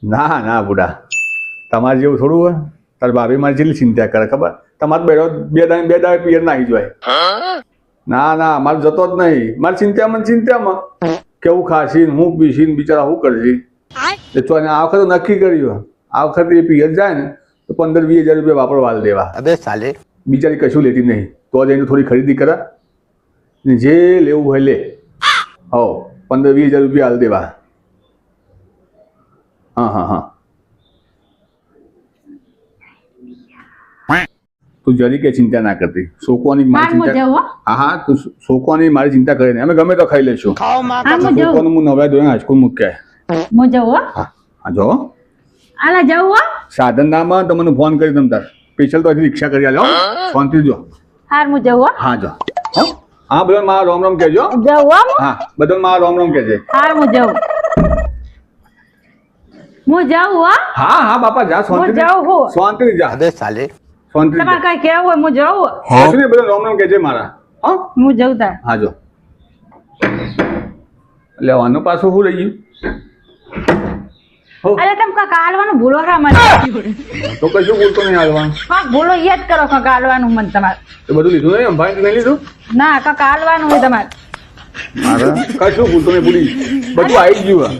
ના ના બુડા, તમારે જેવું થોડું હોય. તારી ભાભી મારી જેટલી ચિંતા કરે ખબર? તમારે બે દાડે પિયર નાખી જાય. ના ના, મારે જતો જ નહીં. મારી ચિંતામાં કેવું ખાશી હું પીશી બિચારા શું કરશી. આ વખતે નક્કી કર્યું, આ વખતે એ પિયર જાય ને તો 15-20 હજાર રૂપિયા વાપરવા દેવા. અબે સાલે, બિચારી કશું લેતી નહીં, તો જઈને થોડી ખરીદી કરા. જે લેવું હોય લે. હો 15-20 હજાર રૂપિયા હાલ દેવા. હા. તું જરી કે ચિંતા ના કરતી. સોકવાની મારી ચિંતા. હા તું સોકવાની મારી ચિંતા કરે નહીં. અમે ગમે તો ખાઈ લઈશું. સોકવાનું હું નવરા ધોઈને હાઈસ્કૂલ મૂક્યા. હા જો આલા જાવ સાધન નામાં તમને ફોન કરી દઉં તાર સ્પેશિયલ તો રિક્ષા કરી આલો. શાંતિ જો. હાર હું જાવ. હા જો. હા બધા મારા રામ રામ કહેજો. જાવ. હા બધા મારા રામ રામ કહેજે. હાર હું જાવ. હું જાઉં. હા બાપા જા શાંતિ. શાંતિ જા. અબે સાલે, શાંતિ. તમારે કઈ કેવું હોય હું જાઉં. હા બધા રામ રામ કહેજે મારા. હા હું જાઉં તાર. હા જો. લેવાનું પાછું શું રહી ગયું? અરે તમે કાંક હાલવાનું ભૂલો રા મને. તો કશું બોલતો નહીં હાલવાનું. કાંક ભૂલો યાદ કરો કાંક હાલવાનું મને તમારે. એ બધું લીધું નહીં અંભાઈ નહીં લીધું? ના કાંક હાલવાનું હોય તમારે. મારે કશું બોલતો નહીં ભૂલી બધું આવી ગયું.